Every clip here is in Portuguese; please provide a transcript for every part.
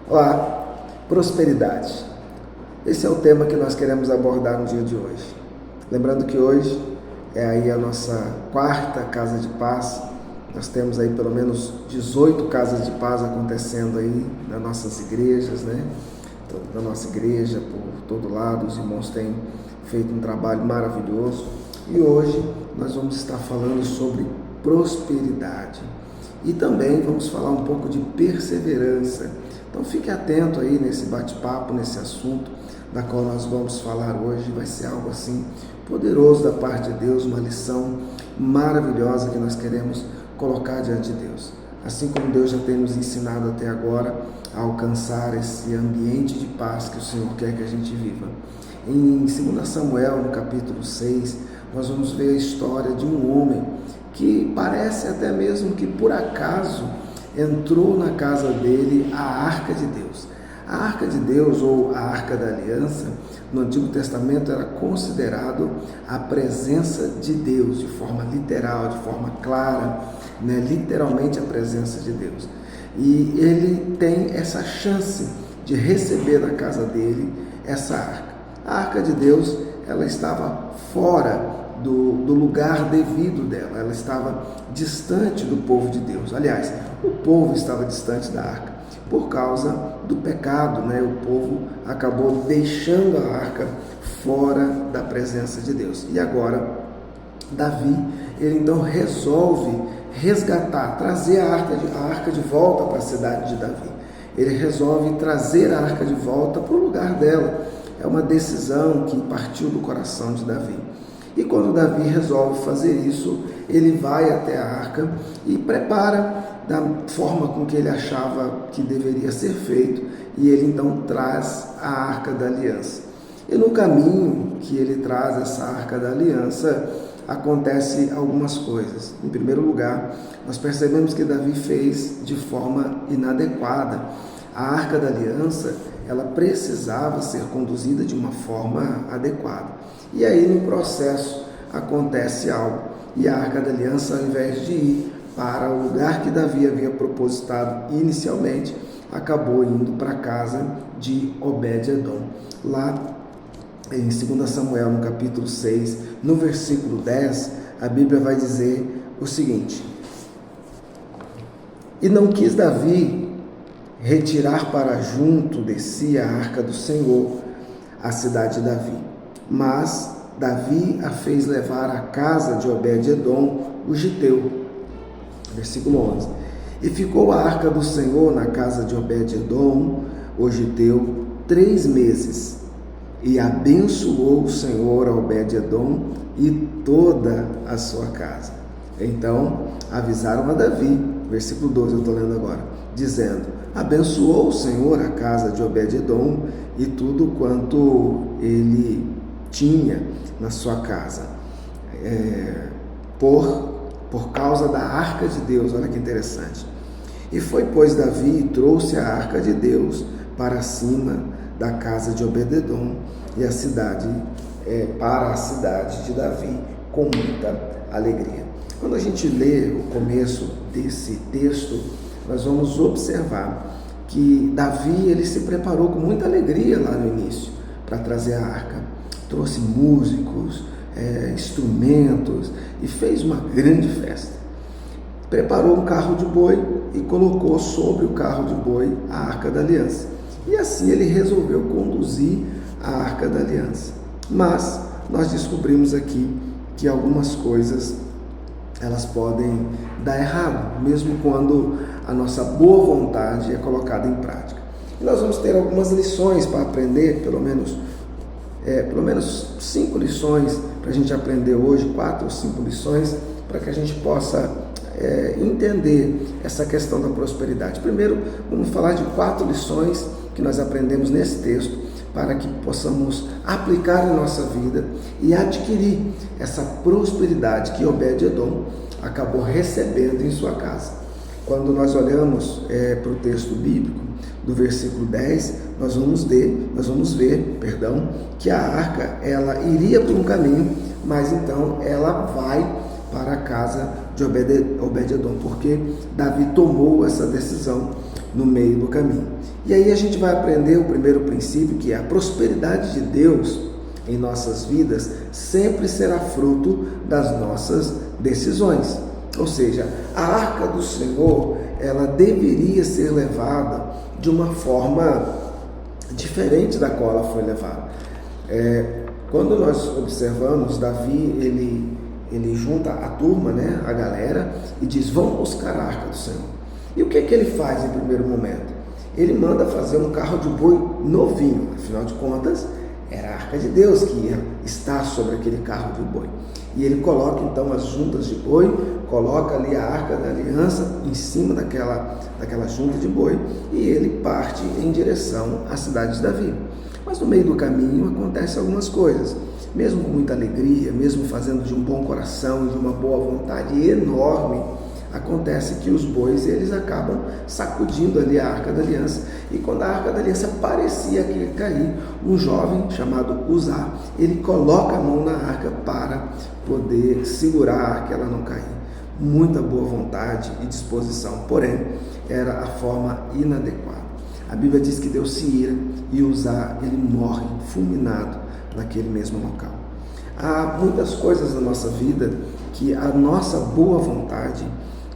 Olá, prosperidade. Esse é o tema que nós queremos abordar no dia de hoje. Lembrando que hoje é aí a nossa quarta Casa de Paz. Nós temos aí pelo menos 18 Casas de Paz acontecendo aí nas nossas igrejas, né? Na nossa igreja, por todo lado, os irmãos têm feito um trabalho maravilhoso. E hoje nós vamos estar falando sobre prosperidade. E também vamos falar um pouco de perseverança. Então fique atento aí nesse bate-papo, nesse assunto da qual nós vamos falar hoje. Vai ser algo assim poderoso da parte de Deus, uma lição maravilhosa que nós queremos colocar diante de Deus. Assim como Deus já tem nos ensinado até agora a alcançar esse ambiente de paz que o Senhor quer que a gente viva. Em 2 Samuel, no capítulo 6, nós vamos ver a história de um homem que parece até mesmo que por acaso entrou na casa dele a Arca de Deus. A Arca de Deus, ou a Arca da Aliança, no Antigo Testamento era considerado a presença de Deus, de forma literal, de forma clara, né? Literalmente a presença de Deus. E ele tem essa chance de receber na casa dele essa arca. A Arca de Deus, ela estava fora do lugar devido dela, ela estava distante do povo de Deus. Aliás, o povo estava distante da arca por causa do pecado, né? O povo acabou deixando a arca fora da presença de Deus. E agora, Davi, ele então resolve resgatar, trazer a arca de volta para a cidade de Davi. Ele resolve trazer a arca de volta para o lugar dela. É uma decisão que partiu do coração de Davi. E quando Davi resolve fazer isso, ele vai até a arca e prepara da forma com que ele achava que deveria ser feito, e ele então traz a Arca da Aliança. E no caminho que ele traz essa Arca da Aliança, acontece algumas coisas. Em primeiro lugar, nós percebemos que Davi fez de forma inadequada. A Arca da Aliança, ela precisava ser conduzida de uma forma adequada. E aí no processo acontece algo, e a Arca da Aliança, ao invés de ir para o lugar que Davi havia propositado inicialmente, acabou indo para a casa de Obed-Edom. Lá em 2 Samuel, no capítulo 6, no versículo 10, a Bíblia vai dizer o seguinte: E não quis Davi retirar para junto de si a arca do Senhor, a cidade de Davi, mas Davi a fez levar à casa de Obed-Edom, o giteu. Versículo 11. E ficou a arca do Senhor na casa de Obed-Edom, o giteu, 3 meses. E abençoou o Senhor a Obed-Edom e toda a sua casa. Então avisaram a Davi, versículo 12 eu estou lendo agora, dizendo: abençoou o Senhor a casa de Obed-Edom e tudo quanto ele tinha na sua casa, por causa da arca de Deus. Olha que interessante. E foi, pois, Davi e trouxe a arca de Deus para cima da casa de Obed-Edom e a cidade, para a cidade de Davi, com muita alegria. Quando a gente lê o começo desse texto, nós vamos observar que Davi, ele se preparou com muita alegria lá no início para trazer a arca. Trouxe músicos, instrumentos e fez uma grande festa. Preparou um carro de boi e colocou sobre o carro de boi a Arca da Aliança. E assim ele resolveu conduzir a Arca da Aliança. Mas nós descobrimos aqui que algumas coisas elas podem dar errado, mesmo quando a nossa boa vontade é colocada em prática. E nós vamos ter algumas lições para aprender, pelo menos 5 lições para a gente aprender hoje, 4 ou 5 lições, para que a gente possa entender essa questão da prosperidade. Primeiro, vamos falar de 4 lições que nós aprendemos nesse texto, para que possamos aplicar em nossa vida e adquirir essa prosperidade que Obed-Edom acabou recebendo em sua casa. Quando nós olhamos para o texto bíblico, do versículo 10, nós vamos ver, que a arca, ela iria por um caminho, mas então ela vai para a casa de Obed-Edom, porque Davi tomou essa decisão no meio do caminho. E aí a gente vai aprender o primeiro princípio, que é a prosperidade de Deus em nossas vidas sempre será fruto das nossas decisões. Ou seja, a arca do Senhor, ela deveria ser levada de uma forma diferente da qual ela foi levada. Quando nós observamos, Davi, ele junta a turma, né, a galera, e diz: vamos buscar a arca do Senhor. E o que ele faz em primeiro momento? Ele manda fazer um carro de boi novinho, afinal de contas, era a arca de Deus que ia estar sobre aquele carro de boi. E ele coloca então as juntas de boi, coloca ali a arca da aliança em cima daquela junta de boi, e ele parte em direção à cidade de Davi. Mas no meio do caminho acontecem algumas coisas. Mesmo com muita alegria, mesmo fazendo de um bom coração e de uma boa vontade enorme, acontece que os bois, eles acabam sacudindo ali a arca da aliança, e quando a arca da aliança parecia que ia cair, um jovem chamado Uzá, ele coloca a mão na arca para poder segurar que ela não cair. Muita boa vontade e disposição, porém era a forma inadequada. A Bíblia diz que Deus se ira e Uzá, ele morre fulminado naquele mesmo local. Há muitas coisas na nossa vida que a nossa boa vontade,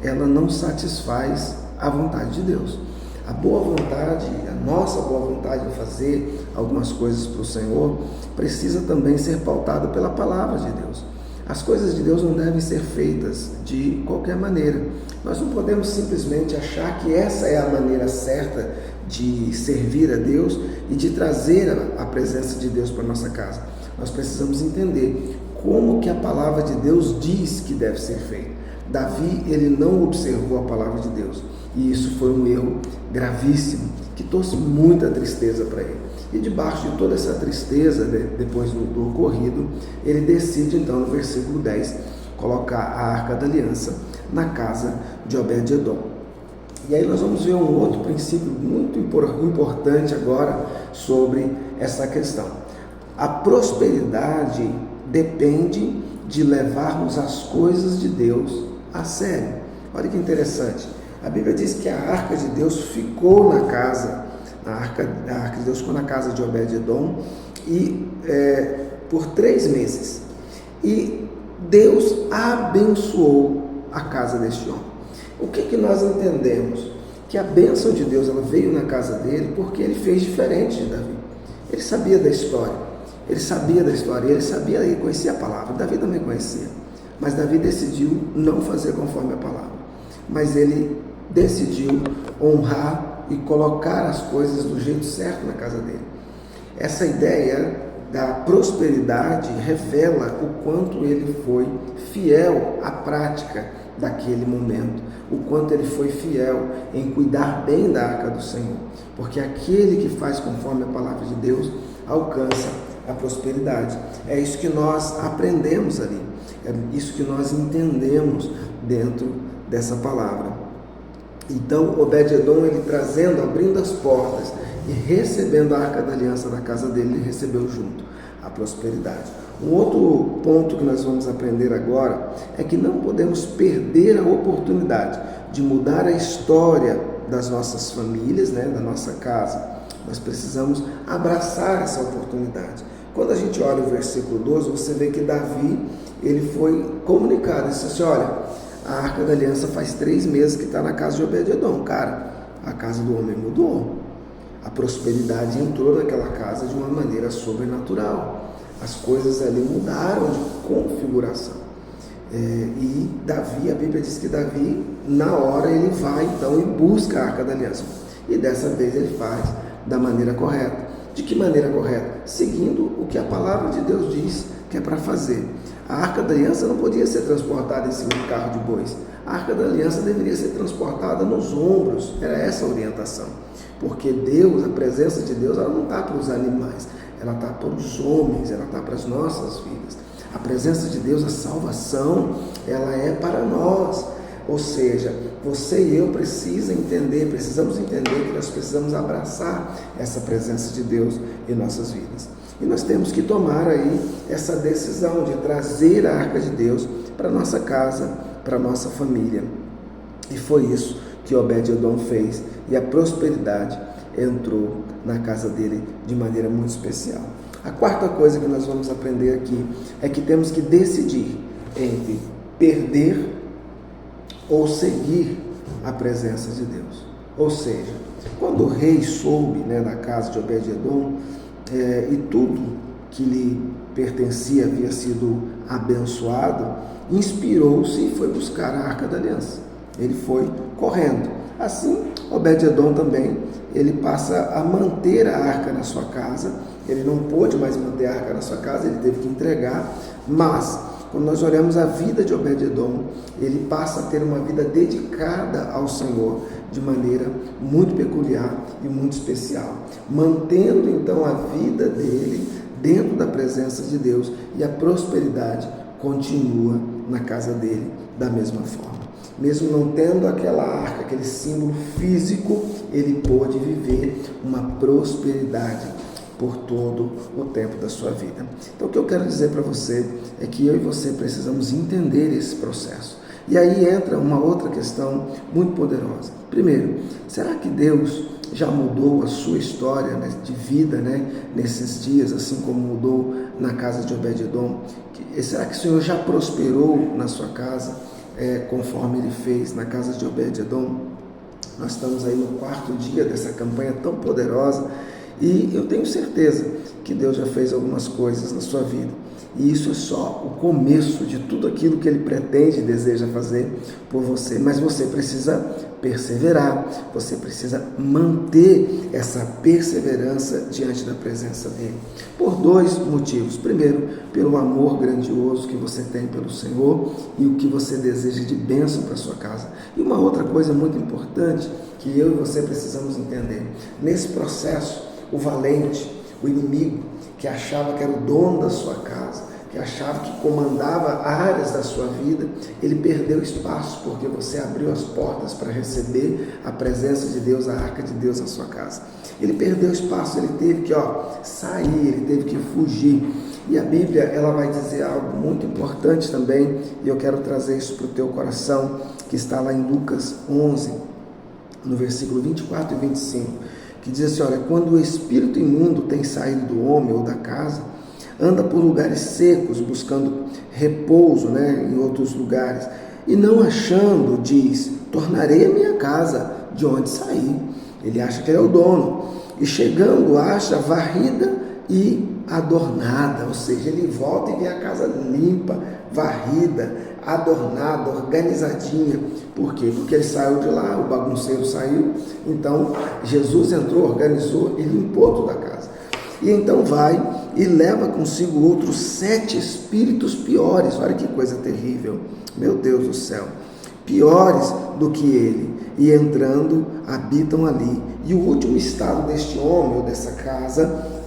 ela não satisfaz a vontade de Deus. A boa vontade, a nossa boa vontade de fazer algumas coisas para o Senhor, precisa também ser pautada pela palavra de Deus. As coisas de Deus não devem ser feitas de qualquer maneira. Nós não podemos simplesmente achar que essa é a maneira certa de servir a Deus e de trazer a presença de Deus para a nossa casa. Nós precisamos entender como que a palavra de Deus diz que deve ser feito. Davi, ele não observou a palavra de Deus, e isso foi um erro gravíssimo, que trouxe muita tristeza para ele. E debaixo de toda essa tristeza, depois do ocorrido, ele decide então no versículo 10, colocar a arca da aliança na casa de Obed-edom. E aí nós vamos ver um outro princípio muito importante agora sobre essa questão. A prosperidade depende de levarmos as coisas de Deus a sério. Olha que interessante. A Bíblia diz que a arca de Deus ficou na casa, a arca de Deus ficou na casa de Obed-edom e por 3 meses. E Deus abençoou a casa deste homem. O que nós entendemos? Que a bênção de Deus, ela veio na casa dele porque ele fez diferente de Davi. Ele sabia da história, ele conhecia a palavra. Davi também conhecia, mas Davi decidiu não fazer conforme a palavra. Mas ele decidiu honrar e colocar as coisas do jeito certo na casa dele. Essa ideia da prosperidade revela o quanto ele foi fiel à prática daquele momento, o quanto ele foi fiel em cuidar bem da arca do Senhor, porque aquele que faz conforme a palavra de Deus alcança a prosperidade. É isso que nós aprendemos ali, é isso que nós entendemos dentro dessa palavra. Então Obed-edom, ele trazendo, abrindo as portas e recebendo a arca da aliança da casa dele, ele recebeu junto a prosperidade. Um outro ponto que nós vamos aprender agora é que não podemos perder a oportunidade de mudar a história das nossas famílias, da nossa casa. Nós precisamos abraçar essa oportunidade. Quando a gente olha o versículo 12, você vê que Davi, ele foi comunicado, ele disse assim: olha, a arca da aliança faz 3 meses que está na casa de Obed-edom. Cara, a casa do homem mudou. A prosperidade entrou naquela casa de uma maneira sobrenatural. As coisas ali mudaram de configuração. E Davi, a Bíblia diz que Davi, na hora, ele vai então e busca a arca da aliança. E dessa vez ele faz da maneira correta. De que maneira correta? Seguindo o que a palavra de Deus diz que é para fazer. A arca da aliança não podia ser transportada em cima de carro de bois. A arca da aliança deveria ser transportada nos ombros. Era essa a orientação. Porque Deus, a presença de Deus, ela não está para os animais, ela está para os homens, ela está para as nossas vidas. A presença de Deus, a salvação, ela é para nós. Ou seja, você e eu precisamos entender que nós precisamos abraçar essa presença de Deus em nossas vidas. E nós temos que tomar aí essa decisão de trazer a arca de Deus para a nossa casa, para a nossa família. E foi isso que Obed-Edom fez, e a prosperidade entrou na casa dele de maneira muito especial. A quarta coisa que nós vamos aprender aqui é que temos que decidir entre perder ou seguir a presença de Deus. Ou seja, quando o rei soube, da casa de Obed-Edom, e tudo que lhe pertencia havia sido abençoado, inspirou-se e foi buscar a Arca da Aliança. Ele foi correndo. Assim, Obed-Edom também, ele passa a manter a arca na sua casa. Ele não pôde mais manter a arca na sua casa, ele teve que entregar, mas quando nós olhamos a vida de Obed-Edom, ele passa a ter uma vida dedicada ao Senhor de maneira muito peculiar e muito especial, mantendo então a vida dele dentro da presença de Deus, e a prosperidade continua na casa dele da mesma forma. Mesmo não tendo aquela arca, aquele símbolo físico, ele pôde viver uma prosperidade por todo o tempo da sua vida. Então, o que eu quero dizer para você é que eu e você precisamos entender esse processo. E aí entra uma outra questão muito poderosa. Primeiro, será que Deus já mudou a sua história de vida, nesses dias, assim como mudou na casa de Obed-Edom? Será que o Senhor já prosperou na sua casa, conforme Ele fez na casa de Obed-Edom? Nós estamos aí no 4º dia dessa campanha tão poderosa, e eu tenho certeza que Deus já fez algumas coisas na sua vida. E isso é só o começo de tudo aquilo que Ele pretende e deseja fazer por você. Mas você precisa perseverar, você precisa manter essa perseverança diante da presença dEle. Por 2 motivos. Primeiro, pelo amor grandioso que você tem pelo Senhor e o que você deseja de bênção para a sua casa. E uma outra coisa muito importante que eu e você precisamos entender. Nesse processo, o valente, o inimigo, que achava que era o dono da sua casa, que achava que comandava áreas da sua vida, ele perdeu espaço, porque você abriu as portas para receber a presença de Deus, a arca de Deus na sua casa. Ele perdeu espaço, ele teve que sair, ele teve que fugir. E a Bíblia, ela vai dizer algo muito importante também, e eu quero trazer isso para o teu coração, que está lá em Lucas 11, no versículo 24 e 25, que diz assim: olha, quando o espírito imundo tem saído do homem ou da casa, anda por lugares secos, buscando repouso, em outros lugares, e não achando, diz, tornarei a minha casa de onde saí. Ele acha que ele é o dono, e chegando acha varrida e adornada, ou seja, ele volta e vê a casa limpa, varrida, adornada, organizadinha. Por quê? Porque ele saiu de lá, o bagunceiro saiu, então Jesus entrou, organizou e limpou toda a casa. E então vai e leva consigo outros 7 espíritos piores. Olha que coisa terrível, meu Deus do céu, piores do que ele, e entrando habitam ali. E o último estado deste homem ou dessa casa,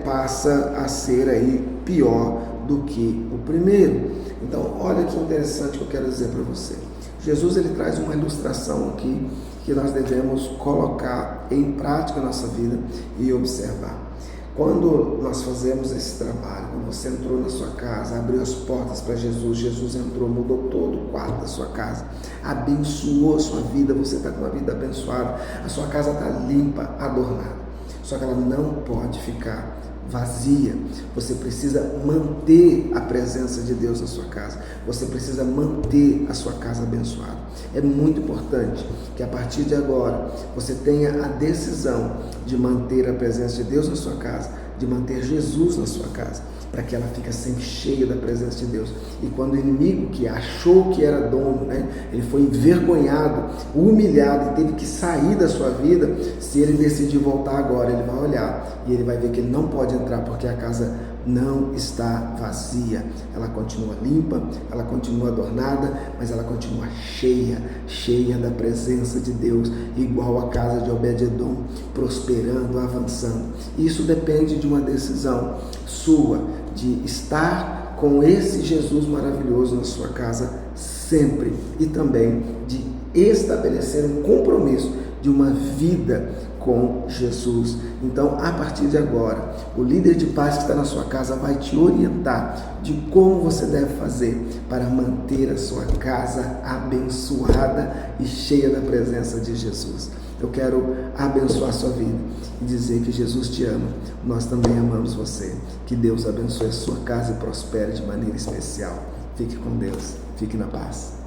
passa a ser aí pior do que o primeiro. Então, olha que interessante que eu quero dizer para você. Jesus, ele traz uma ilustração aqui que nós devemos colocar em prática na nossa vida e observar. Quando nós fazemos esse trabalho, quando você entrou na sua casa, abriu as portas para Jesus, Jesus entrou, mudou todo o quarto da sua casa, abençoou a sua vida, você está com uma vida abençoada, a sua casa está limpa, adornada. Só que ela não pode ficar vazia. Você precisa manter a presença de Deus na sua casa. Você precisa manter a sua casa abençoada. É muito importante que a partir de agora você tenha a decisão de manter a presença de Deus na sua casa, de manter Jesus na sua casa, para que ela fique sempre cheia da presença de Deus. E quando o inimigo, que achou que era dono, ele foi envergonhado, humilhado e teve que sair da sua vida, se ele decidir voltar agora, ele vai olhar e ele vai ver que ele não pode entrar, porque a casa não está vazia. Ela continua limpa, ela continua adornada, mas ela continua cheia da presença de Deus, igual a casa de Obed-Edom, prosperando, avançando. Isso depende de uma decisão sua, de estar com esse Jesus maravilhoso na sua casa sempre, e também de estabelecer um compromisso de uma vida com Jesus. Então, a partir de agora, o líder de paz que está na sua casa vai te orientar de como você deve fazer para manter a sua casa abençoada e cheia da presença de Jesus. Eu quero abençoar a sua vida e dizer que Jesus te ama. Nós também amamos você. Que Deus abençoe a sua casa e prospere de maneira especial. Fique com Deus. Fique na paz.